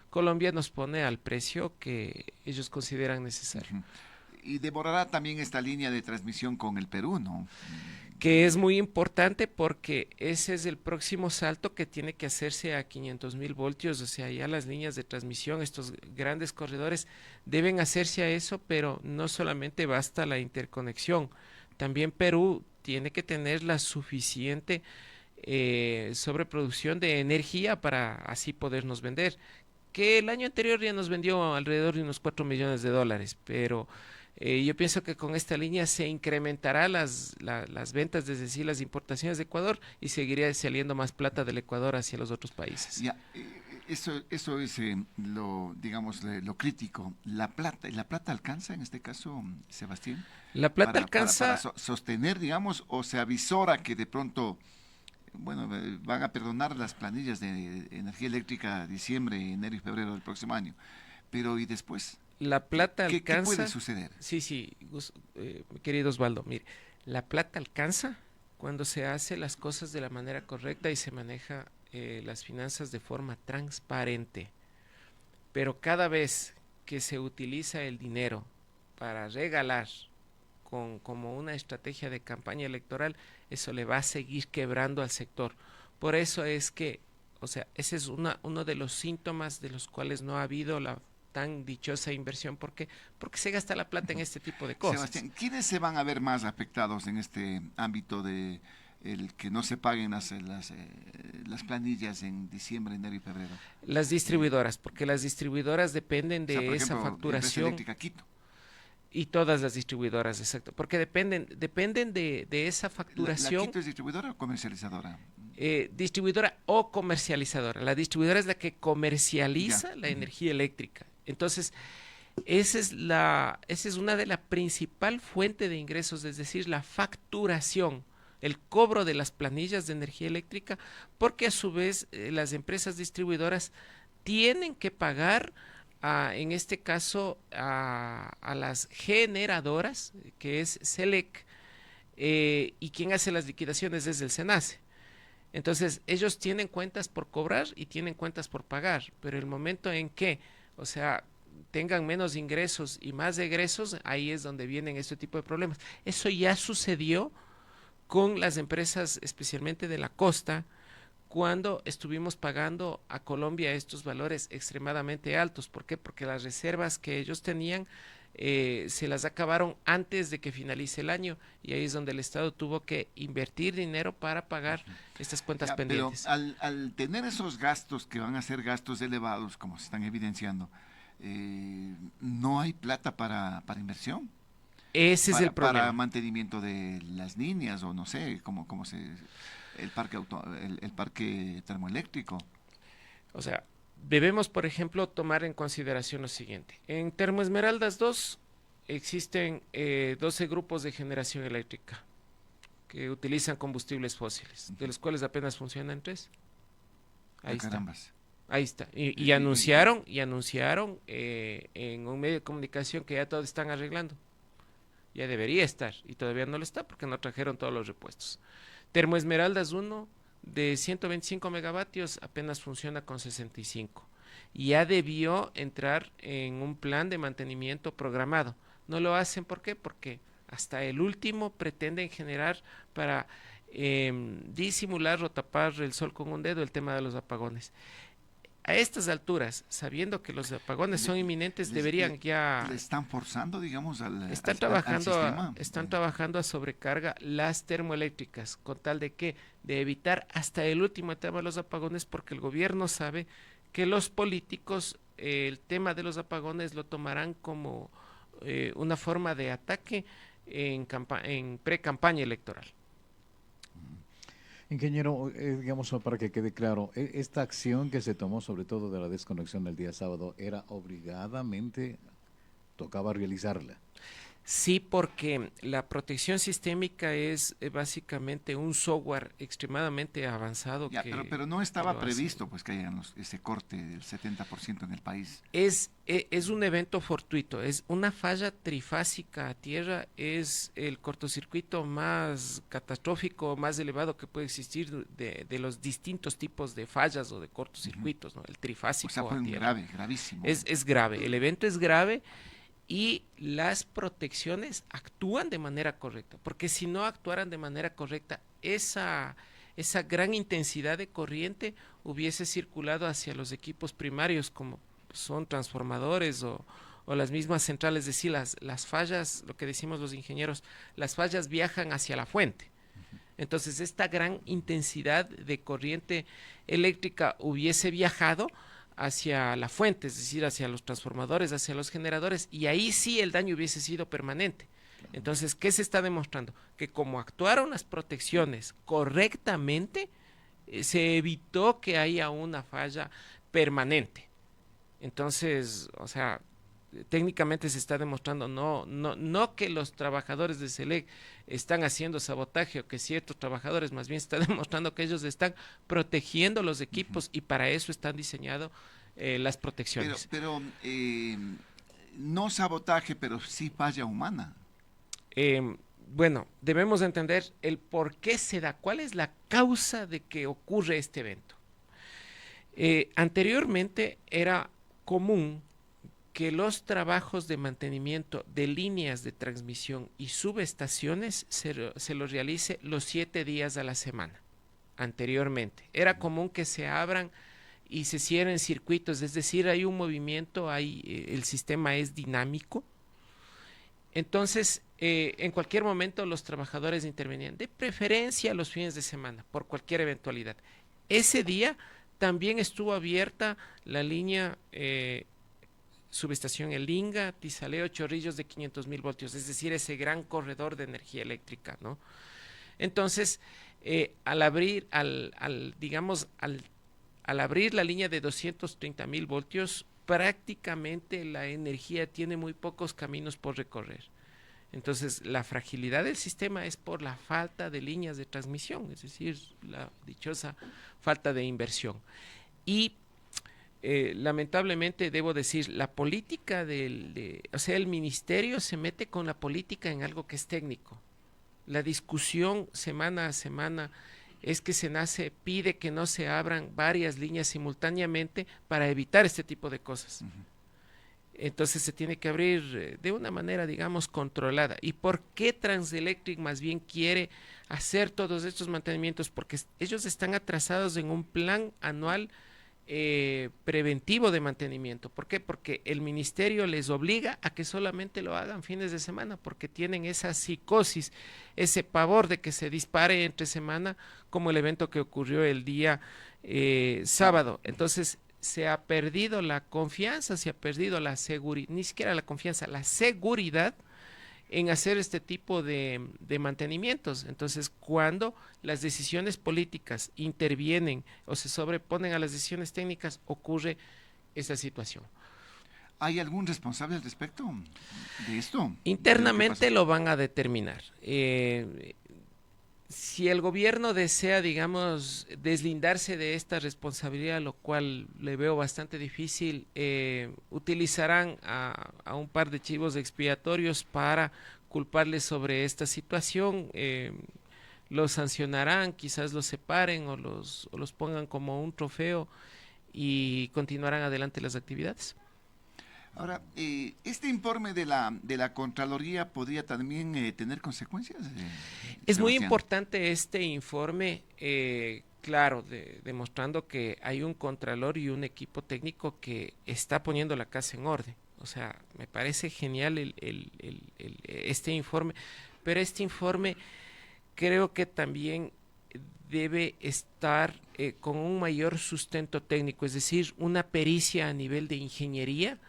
Colombia nos pone al precio que ellos consideran necesario. Ujú. Y demorará también esta línea de transmisión con el Perú, ¿no? Que es muy importante porque ese es el próximo salto que tiene que hacerse a 500.000 voltios, o sea, ya las líneas de transmisión, estos grandes corredores deben hacerse a eso, pero no solamente basta la interconexión, también Perú tiene que tener la suficiente sobreproducción de energía para así podernos vender, que el año anterior ya nos vendió alrededor de unos 4 millones de dólares, pero yo pienso que con esta línea se incrementará las ventas, desde sí las importaciones de Ecuador y seguiría saliendo más plata del Ecuador hacia los otros países. Ya, eso es lo, digamos, lo crítico. La plata alcanza en este caso, Sebastián, La plata para alcanza, sostener, digamos, o se avisora que de pronto, bueno, van a perdonar las planillas de energía eléctrica diciembre, enero y febrero del próximo año. Pero ¿y después? la plata ¿Qué puede alcanza, suceder? sí, sí, mi querido Osvaldo, mire, la plata alcanza cuando se hace las cosas de la manera correcta y se maneja las finanzas de forma transparente. Pero cada vez que se utiliza el dinero para regalar como una estrategia de campaña electoral, eso le va a seguir quebrando al sector. Por eso es que, o sea, ese es uno de los síntomas de los cuales no ha habido la tan dichosa inversión. ¿Por qué? Porque se gasta la plata en este tipo de cosas. Sebastián, ¿quiénes se van a ver más afectados en este ámbito de el que no se paguen las planillas en diciembre, enero y febrero? Las Eh, distribuidoras, porque las distribuidoras dependen o sea, por de esa ejemplo, Empresa facturación. Eléctrica Quito, Y todas las distribuidoras, exacto, porque dependen de esa la facturación. Quito es distribuidora o comercializadora. Distribuidora o comercializadora. La distribuidora es la que Ya. comercializa la Ujú. energía eléctrica. Entonces, esa es una de la principal fuente de ingresos, es decir, la facturación, el cobro de las planillas de energía eléctrica, porque a su vez las empresas distribuidoras tienen que pagar en este caso a las generadoras, que es SELEC, y quien hace las liquidaciones es el SENACE. Entonces, ellos tienen cuentas por cobrar y tienen cuentas por pagar, pero el momento en que, o sea, tengan menos ingresos y más egresos, ahí es donde vienen este tipo de problemas. Eso ya sucedió con las empresas, especialmente de la costa, cuando estuvimos pagando a Colombia estos valores extremadamente altos. ¿Por qué? Porque las reservas que ellos tenían se las acabaron antes de que finalice el año y ahí es donde el Estado tuvo que invertir dinero para pagar estas cuentas Ya, pero pendientes. al tener esos gastos que van a ser gastos elevados, como se están evidenciando, no hay plata para inversión, Ese es el para problema. mantenimiento de las líneas o no sé, cómo el parque el parque termoeléctrico. O sea, debemos, por ejemplo, tomar en consideración lo siguiente. En Termoesmeraldas 2 existen 12 grupos de generación eléctrica que utilizan combustibles fósiles, de Ujú. los cuales apenas funcionan 3. Ah, Ahí está. carambas. Ahí está. Y, Y y- y- anunciaron en un medio de comunicación que ya todo están arreglando. Ya debería estar. Y todavía no lo está porque no trajeron todos los repuestos. Termoesmeraldas 1 de 125 megavatios apenas funciona con 65. Y ya debió entrar en un plan de mantenimiento programado. No lo hacen, ¿por qué? Porque hasta el último pretenden generar para disimular o tapar el sol con un dedo el tema de los apagones. A estas alturas, sabiendo que los apagones le, son inminentes, les- deberían le ya están forzando, digamos, al están sistema. están trabajando a sobrecarga las termoeléctricas, con tal de que de evitar hasta el último tema de los apagones, porque el gobierno sabe que los políticos el tema de los apagones lo tomarán como una forma de ataque en pre-campaña electoral. Ingeniero, digamos, para que quede claro, esta acción que se tomó, sobre todo de la desconexión del día sábado, era obligadamente, tocaba realizarla. Sí, porque la protección sistémica es básicamente un software extremadamente avanzado Ya, pero no que estaba lo hace. previsto pues que haya ese corte del 70% en el país. Es un evento fortuito, es una falla trifásica a tierra, es el cortocircuito más catastrófico, más elevado que puede existir de los distintos tipos de fallas o de Ujú. cortocircuitos, ¿no? El O sea, trifásico a fue un tierra. grave, gravísimo. Es grave, el evento es grave y las protecciones actúan de manera correcta, porque si no actuaran de manera correcta, esa gran intensidad de corriente hubiese circulado hacia los equipos primarios, como son transformadores o las mismas centrales, es decir, las fallas, lo que decimos los ingenieros, las fallas viajan hacia la fuente. Entonces, esta gran intensidad de corriente eléctrica hubiese viajado hacia la fuente, es decir, hacia los transformadores, hacia los generadores, y ahí sí el daño hubiese sido permanente. Entonces, ¿qué se está demostrando? Que como actuaron las protecciones correctamente, se evitó que haya una falla permanente. Entonces, o sea, técnicamente se está demostrando no que los trabajadores de SELEC están haciendo sabotaje o que ciertos trabajadores, más bien se está demostrando que ellos están protegiendo los Ujú. equipos y para eso están diseñadas las protecciones. Pero no sabotaje, pero sí falla humana. Eh, bueno, debemos entender el por qué se da, cuál es la causa de que ocurre este evento. Anteriormente era común que los trabajos de mantenimiento de líneas de transmisión y subestaciones se los realice los 7 días a la semana. Anteriormente era común que se abran y se cierren circuitos, es decir, hay un movimiento, el sistema es dinámico. Entonces, en cualquier momento los trabajadores intervenían, de preferencia los fines de semana, por cualquier eventualidad. Ese día también estuvo abierta la línea subestación El Inga, Tizaleo, Chorrillos de 500.000 voltios, es decir, ese gran corredor de energía eléctrica, ¿no? Entonces, al abrir, digamos, al abrir la línea de 230.000 voltios, prácticamente la energía tiene muy pocos caminos por recorrer. Entonces, la fragilidad del sistema es por la falta de líneas de transmisión, es decir, la dichosa falta de inversión. Y lamentablemente debo decir, la política o sea, el ministerio se mete con la política en algo que es técnico. La discusión semana a semana es que SENACE pide que no se abran varias líneas simultáneamente para evitar este tipo de cosas. Ujú. Entonces se tiene que abrir de una manera, digamos, controlada. ¿Y por qué Transelectric más bien quiere hacer todos estos mantenimientos? Porque ellos están atrasados en un plan anual preventivo de mantenimiento. ¿Por qué? Porque el ministerio les obliga a que solamente lo hagan fines de semana, porque tienen esa psicosis, ese pavor de que se dispare entre semana, como el evento que ocurrió el día Sábado. sábado. Entonces, se ha perdido la confianza, se ha perdido la seguridad, ni siquiera la confianza, la seguridad en hacer este tipo de mantenimientos. Entonces, cuando las decisiones políticas intervienen o se sobreponen a las decisiones técnicas, ocurre esa situación. ¿Hay algún responsable al respecto de esto? De lo que Internamente pasó. lo van a determinar. Si el gobierno desea, digamos, deslindarse de esta responsabilidad, lo cual le veo bastante difícil, utilizarán a un par de chivos expiatorios para culparles sobre esta situación, los sancionarán, quizás los separen o los pongan como un trofeo y continuarán adelante las actividades. Ahora, este informe de la Contraloría podría también tener consecuencias, Es muy Sebastián. importante este informe, claro, demostrando que hay un contralor y un equipo técnico que está poniendo la casa en orden. O sea, me parece genial este informe, pero este informe creo que también debe estar con un mayor sustento técnico, es decir, una pericia a nivel de ingeniería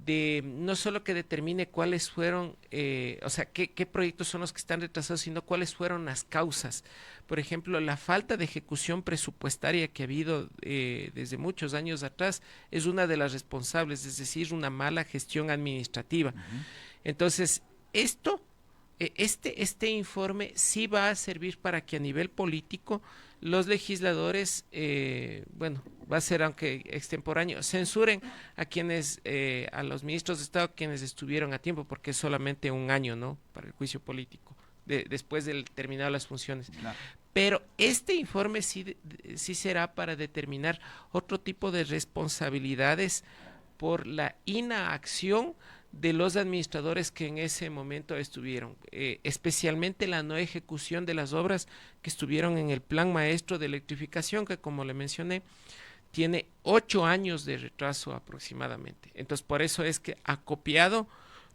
de no solo que determine cuáles fueron, o sea, qué proyectos son los que están retrasados, sino cuáles fueron las causas. Por ejemplo, la falta de ejecución presupuestaria que ha habido desde muchos años atrás es una de las responsables, es decir, una mala gestión administrativa. Ujú. Entonces, este informe sí va a servir para que a nivel político los legisladores, va a ser aunque extemporáneo, censuren a quienes, a los ministros de Estado quienes estuvieron a tiempo, porque es solamente un año, ¿no? Para el juicio político, después de terminar las funciones. Claro. Pero este informe sí será para determinar otro tipo de responsabilidades por la inacción de los administradores que en ese momento estuvieron, especialmente la no ejecución de las obras que estuvieron en el plan maestro de electrificación, que como le mencioné, tiene 8 años de retraso aproximadamente. Entonces, por eso es que ha copiado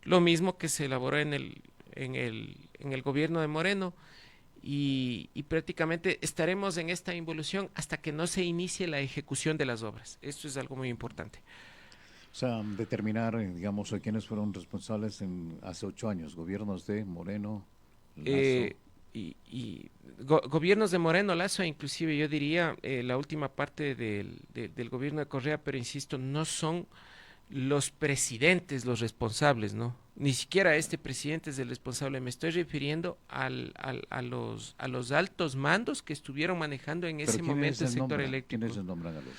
lo mismo que se elaboró en el gobierno de Moreno, y prácticamente estaremos en esta involución hasta que no se inicie la ejecución de las obras. Esto es algo muy importante. O sea, determinar, digamos, quiénes fueron responsables hace 8 años, gobiernos de Moreno, Lasso. Gobiernos de Moreno, Lasso, inclusive yo diría la última parte del gobierno de Correa, pero insisto, no son los presidentes los responsables, ¿no? Ni siquiera este presidente es el responsable. Me estoy refiriendo a los altos mandos que estuvieron manejando en ese momento el sector eléctrico. ¿Quiénes se nombran a los?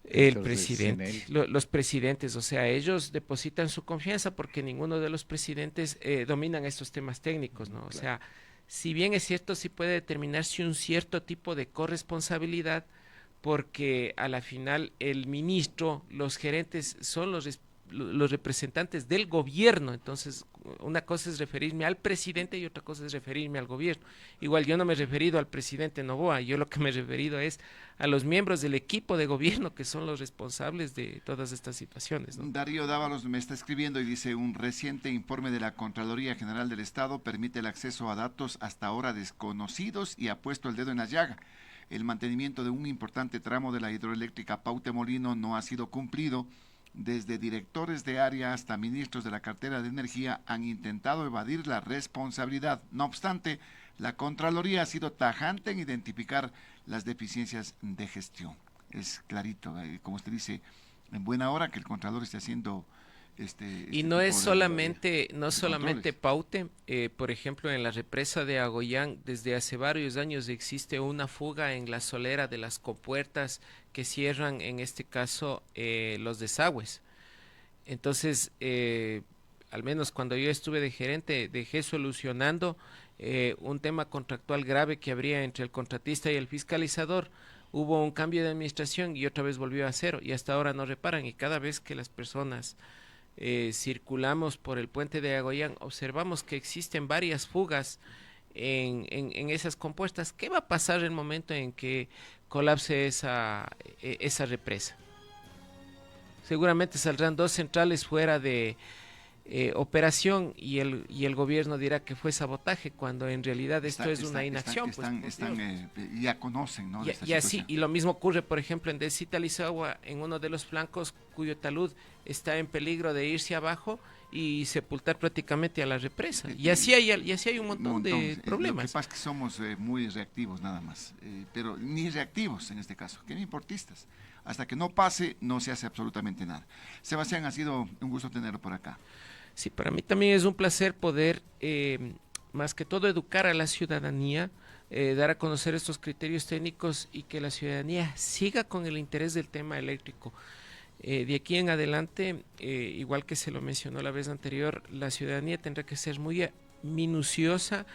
El presidente, los presidentes, o sea, ellos depositan su confianza porque ninguno de los presidentes dominan estos temas técnicos, ¿no? Claro. O sea, si bien es cierto, sí puede determinarse un cierto tipo de corresponsabilidad, porque a la final el ministro, los gerentes son los representantes del gobierno. Entonces una cosa es referirme al presidente y otra cosa es referirme al gobierno. Igual yo no me he referido al presidente Noboa, yo lo que me he referido es a los miembros del equipo de gobierno que son los responsables de todas estas situaciones, ¿no? Darío Dávalos me está escribiendo y dice: un reciente informe de la Contraloría General del Estado permite el acceso a datos hasta ahora desconocidos y ha puesto el dedo en la llaga. El mantenimiento de un importante tramo de la hidroeléctrica Paute-Molino no ha sido cumplido. Desde directores de área hasta ministros de la cartera de Energía han intentado evadir la responsabilidad. No obstante, la Contraloría ha sido tajante en identificar las deficiencias de gestión. Es clarito, como usted dice, en buena hora que el Contralor esté haciendo y no es solamente Paute, por ejemplo, en la represa de Agoyán desde hace varios años existe una fuga en la solera de las compuertas que cierran, en este caso, los desagües. Entonces, al menos cuando yo estuve de gerente, dejé solucionando un tema contractual grave que habría entre el contratista y el fiscalizador. Hubo un cambio de administración y otra vez volvió a cero, y hasta ahora no reparan, y cada vez que las personas circulamos por el puente de Agoyán, observamos que existen varias fugas en esas compuertas. ¿Qué va a pasar en el momento en que colapse esa represa? Seguramente saldrán 2 centrales fuera de operación y el gobierno dirá que fue sabotaje, cuando en realidad esto es una inacción. Ya conocen, ¿no? Y así, y lo mismo ocurre, por ejemplo, en Desita Lizagua, en uno de los flancos cuyo talud está en peligro de irse abajo y sepultar prácticamente a la represa. Y así hay un montón de problemas. Lo que pasa es que somos muy reactivos nada más, pero ni reactivos en este caso, que ni importistas. Hasta que no pase, no se hace absolutamente nada. Sebastián, ha sido un gusto tenerlo por acá. Sí, para mí también es un placer poder, más que todo, educar a la ciudadanía, dar a conocer estos criterios técnicos y que la ciudadanía siga con el interés del tema eléctrico. De aquí en adelante, igual que se lo mencionó la vez anterior, la ciudadanía tendrá que ser muy minuciosa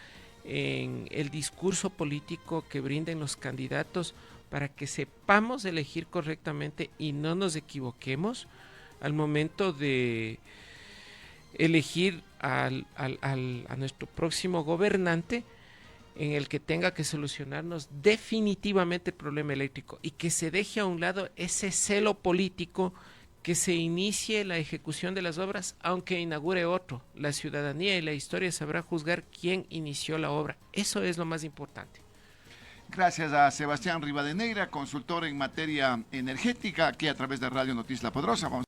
en el discurso político que brinden los candidatos para que sepamos elegir correctamente y no nos equivoquemos al momento de elegir a nuestro próximo gobernante, en el que tenga que solucionarnos definitivamente el problema eléctrico y que se deje a un lado ese celo político, que se inicie la ejecución de las obras aunque inaugure otro. La ciudadanía y la historia sabrá juzgar quién inició la obra. Eso es lo más importante. Gracias a Sebastián Rivadeneira, consultor en materia energética, aquí a través de Radio Noticias La Poderosa. Vamos